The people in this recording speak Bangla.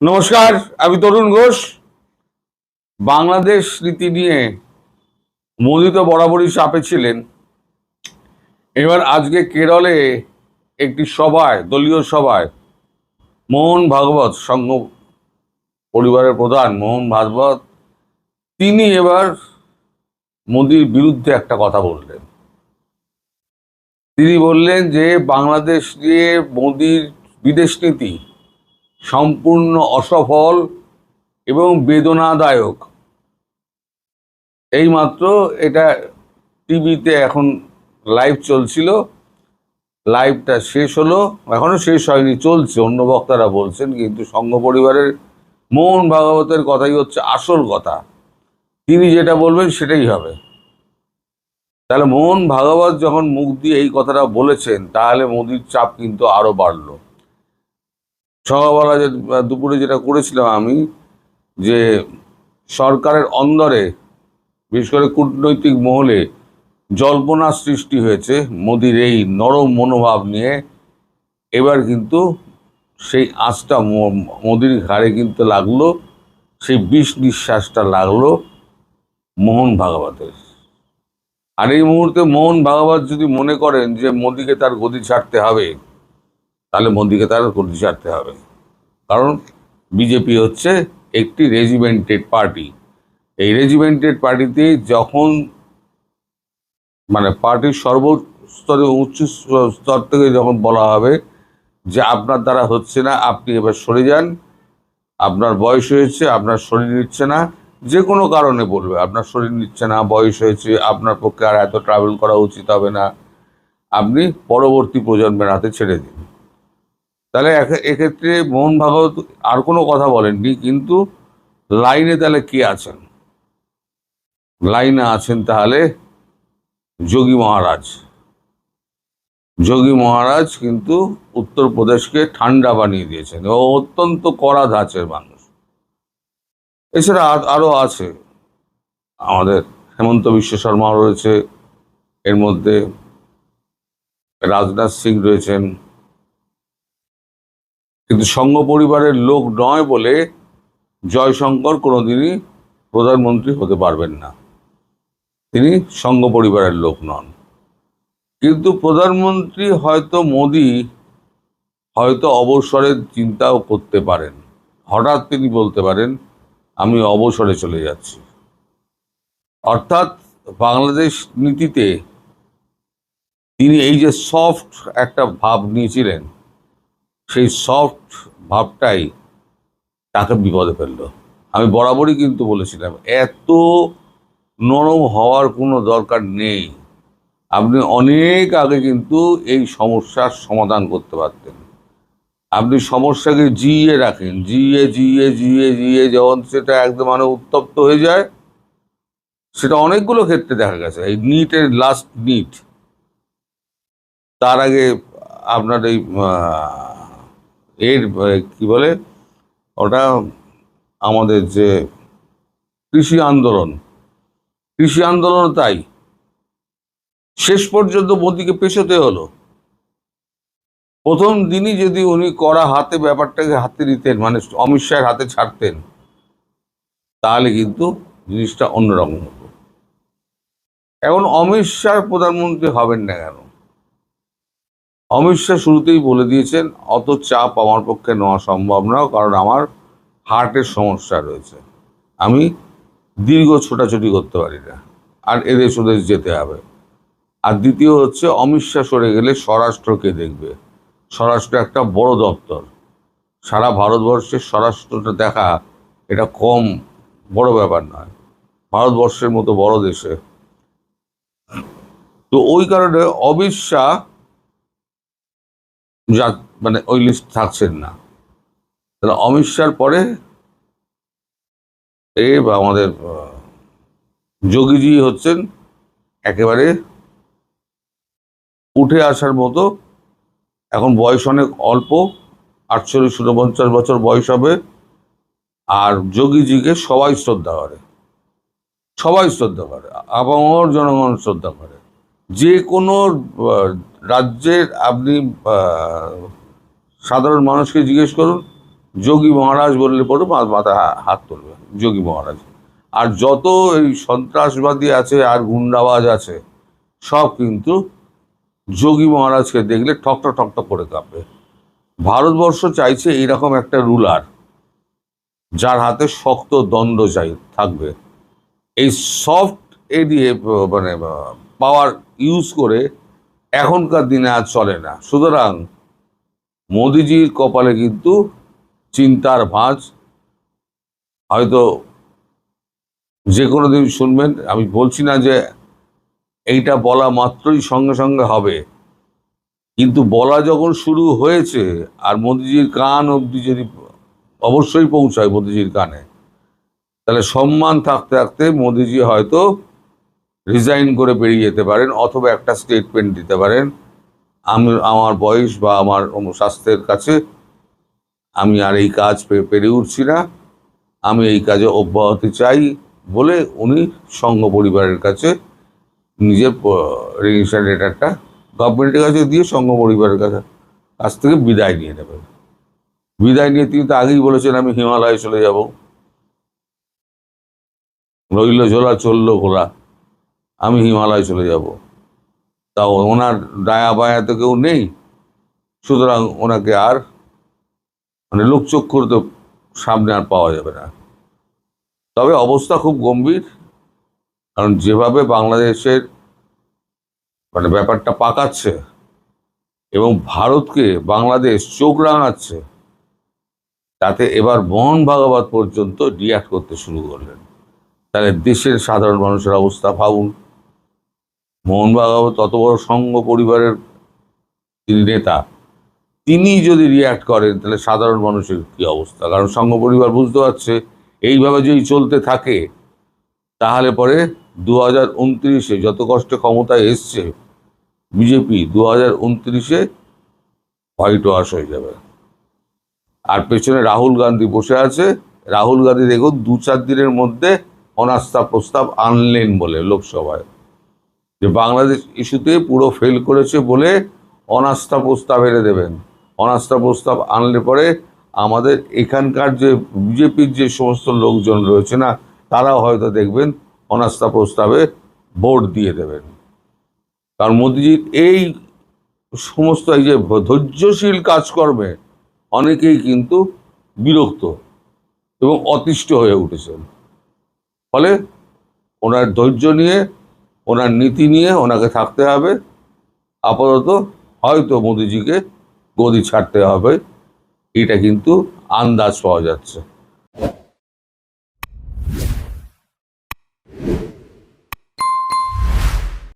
নমস্কার, আমি তরুণ ঘোষ। বাংলাদেশ নীতি নিয়ে মোদি তো বরাবরই চাপে ছিলেন। এবার আজকে কেরলে একটি সভায়, দলীয় সভায়, মোহন ভাগবত, সংঘ পরিবারের প্রধান মোহন ভাগবত, তিনি এবার মোদির বিরুদ্ধে একটা কথা বললেন। তিনি বললেন যে বাংলাদেশ নিয়ে মোদির বিদেশ নীতি সম্পূর্ণ অসফল এবং বেদনাদায়ক। এইমাত্র এটা টিভিতে এখন লাইভ চলছিল, লাইভটা শেষ হলো, এখনো শেষ হয়নি, চলছে, অন্য বক্তারা বলছেন, কিন্তু সংঘ পরিবারের মোহন ভাগবতের কথাই হচ্ছে আসল কথা। তিনি যেটা বলবেন সেটাই হবে। তাহলে মোহন ভাগবত যখন মুখ দিয়ে এই কথাটা বলেছেন, তাহলে মোদির চাপ কিন্তু আরো বাড়লো। সকালবেলা যে দুপুরে যেটা করেছিলাম আমি, যে সরকারের অন্দরে বিশেষ করে কূটনৈতিক মহলে জল্পনা সৃষ্টি হয়েছে মোদির এই নরম মনোভাব নিয়ে। এবার কিন্তু সেই আঁচটা মোদির ঘাড়ে কিন্তু লাগলো, সেই বিষ নিঃশ্বাসটা লাগলো মোহন ভাগবতের। আর এই মুহূর্তে মোহন ভাগবত যদি মনে করেন যে মোদিকে তার গদি ছাড়তে হবে, তাহলে মোদিকে তার গদি ছাড়তে হবে। কারণ বিজেপি হচ্ছে একটি রেজিমেন্টেড পার্টি। এই রেজিমেন্টেড পার্টিতে যখন পার্টির সর্বস্তরে উচ্চ স্তর থেকে যখন বলা হবে যে আপনার দ্বারা হচ্ছে না, আপনি এবার সরে যান, আপনার বয়স হয়েছে, আপনার শরীর নিচ্ছে না, যে কোনো কারণে বলবে আপনার শরীর নিচ্ছে না, বয়স হয়েছে, আপনার পক্ষে আর এত ট্রাভেল করা উচিত হবে না, আপনি পরবর্তী প্রজন্মের হাতে ছেড়ে দিন। তাহলে এক্ষেত্রে মোহন ভাগবত আর কোনো কথা বলেননি, কিন্তু লাইনে তাহলে কে আছেন? লাইনে আছেন তাহলে যোগী মহারাজ। যোগী মহারাজ কিন্তু উত্তরপ্রদেশকে ঠান্ডা বানিয়ে দিয়েছেন। ও অত্যন্ত কড়া ধাঁচের মানুষ। এছাড়া আরো আছে, আমাদের হেমন্ত বিশ্ব শর্মাও রয়েছে, এর মধ্যে রাজনাথ সিং রয়েছেন। কিন্তু সংঘ পরিবারের লোক নয় বলে জয়শঙ্কর কোনোদিনই প্রধানমন্ত্রী হতে পারবেন না। তিনি সংঘ পরিবারের লোক নন। কিন্তু প্রধানমন্ত্রী হয়তো মোদি হয়তো অবসরের চিন্তাও করতে পারেন। হঠাৎ তিনি বলতে পারেন আমি অবসরে চলে যাচ্ছি। অর্থাৎ বাংলাদেশ নীতিতে তিনি এই যে সফট একটা ভাব নিয়েছিলেন, সেই সফট ভাবটাই তাকে বিপদে ফেলল। আমি বরাবরই কিন্তু বলেছিলাম এত নরম হওয়ার কোনো দরকার নেই। আপনি অনেক আগে কিন্তু এই সমস্যার সমাধান করতে পারতেন। আপনি সমস্যাকে জিইয়ে রাখেন, জিইয়ে জিইয়ে জিইয়ে জিইয়ে যখন সেটা একদম উত্তপ্ত হয়ে যায়, সেটা অনেকগুলো ক্ষেত্রে দেখা গেছে। এই নিটের লাস্ট নিট, তার আগে আপনার এই কি বলে ওটা, আমাদের যে কৃষি আন্দোলন তাই শেষ পর্যন্ত মোদিকে পেছোতে হলো। প্রথম দিনই যদি উনি কড়া হাতে ব্যাপারটাকে হাতে নিতেন, অমিত শাহের হাতে ছাড়তেন, তাহলে কিন্তু জিনিসটা অন্যরকম হতো। এখন অমিত শাহ প্রধানমন্ত্রী হবেন না কেন? অমিত শাহ শুরুতেই বলে দিয়েছেন অত চাপ আমার পক্ষে নেওয়া সম্ভব না, কারণ আমার হার্টের সমস্যা রয়েছে, আমি দীর্ঘ ছোটাছুটি করতে পারি না, আর এদেশ ওদেশ যেতে হবে। আর দ্বিতীয় হচ্ছে অমিত শাহ সরে গেলে স্বরাষ্ট্রকে দেখবে। স্বরাষ্ট্র একটা বড় দপ্তর, সারা ভারতবর্ষের স্বরাষ্ট্রটা দেখা এটা কম বড় ব্যাপার নয়, ভারতবর্ষের মতো বড় দেশে। তো ওই কারণে অমিত শাহ যা ওই লিস্ট থাকছেন না। তাহলে অমিত শাহর পরে আমাদের যোগীজি হচ্ছেন একেবারে উঠে আসার মতো। এখন বয়স অনেক অল্প, 48-49 বছর বয়স হবে। আর যোগীজিকে সবাই শ্রদ্ধা করে, আপামর জনগণ শ্রদ্ধা করে। যে কোনো রাজ্যের আপনি সাধারণ মানুষকে জিজ্ঞেস করুন, যোগী মহারাজ বললে পরে মাথায় হাত তুলবে যোগী মহারাজ। আর যত এই সন্ত্রাসবাদী আছে আর গুন্ডাবাজ আছে সব কিন্তু যোগী মহারাজকে দেখলে ঠকঠক ঠকঠক করে কাঁপে। ভারতবর্ষ চাইছে এইরকম একটা রুলার যার হাতে শক্ত দণ্ড থাকবে। এই সফট দিয়ে মানে পাওয়ার ইউজ করে এখনকার দিনে আর চলে না। সুতরাং মোদিজির কপালে কিন্তু চিন্তার ভাঁজ। হয়তো যে কোনো দিন শুনবেন, আমি বলছি না যে এইটা বলা মাত্রই সঙ্গে সঙ্গে হবে, কিন্তু বলা যখন শুরু হয়েছে আর মোদিজির কান অবধি যদি অবশ্যই পৌঁছায় মোদিজির কানে, তাহলে সম্মান থাকতে থাকতে মোদিজি হয়তো রিজাইন করে বেরিয়ে যেতে পারেন, অথবা একটা স্টেটমেন্ট দিতে পারেন, আমার বয়স বা আমার স্বাস্থ্যের কাছে আমি আর এই কাজ পেরে উঠছি না, আমি এই কাজে অব্যাহতি চাই বলে উনি সংঘ পরিবারের কাছে নিজের রেজিস্ট্রেশন লেটারটা গভর্নমেন্টের কাছে দিয়ে সংঘ পরিবারের কাছ থেকে বিদায় নিয়ে নেবেন। বিদায় নিয়ে তিনি তো আগেই বলেছেন আমি হিমালয়ে চলে যাব, রইল ঝোলা চললো ঘোলা, আমি হিমালয় চলে যাব। তাও ওনার ডায়া বায়া তো কেউ নেই, সুতরাং ওনাকে আর মানে লোকচক্ষুর তো সামনে আর পাওয়া যাবে না। তবে অবস্থা খুব গম্ভীর, কারণ যেভাবে বাংলাদেশের মানে ব্যাপারটা পাকাচ্ছে এবং ভারতকে বাংলাদেশ চোখ রাঙাচ্ছে, তাতে এবার মোহন ভাগবত পর্যন্ত রিয়াক্ট করতে শুরু করলেন। তাহলে দেশের সাধারণ মানুষের অবস্থা ভাবুন। মোহন ভাগবত তত বড় সংঘ পরিবারের তিনি নেতা, তিনি যদি রিয়াক্ট করেন তাহলে সাধারণ মানুষের কি অবস্থা? কারণ সংঘ পরিবার বুঝতে পারছে এইভাবে যদি চলতে থাকে তাহলে পরে 2029-এ যত কষ্টে ক্ষমতায় এসছে বিজেপি, 2029-এ হোয়াইট ওয়াশ হয়ে যাবে। আর পেছনে রাহুল গান্ধী বসে আছে। রাহুল গান্ধী দেখুন 2-4 দিনের মধ্যে অনাস্থা প্রস্তাব আনলেন বলে লোকসভায়, যে বাংলাদেশ ইস্যুতে পুরো ফেল করেছে বলে অনাস্থা প্রস্তাব এনে দেবেন। অনাস্থা প্রস্তাব আনলে পরে আমাদের এখানকার যে বিজেপির যে সমস্ত লোকজন রয়েছে না, তারাও হয়তো দেখবেন অনাস্থা প্রস্তাবে ভোট দিয়ে দেবেন। কারণ মোদিজির এই সমস্ত এই যে ধৈর্যশীল কাজকর্মে অনেকেই কিন্তু বিরক্ত এবং অতিষ্ঠ হয়ে উঠেছেন। ফলে ওনার ধৈর্য নিয়ে, ওনার নীতি নিয়ে ওনাকে থাকতে হবে। আপাতত হয়তো মোদিজিকে গদি ছাড়তে হবে, এটা কিন্তু আন্দাজ পাওয়া যাচ্ছে।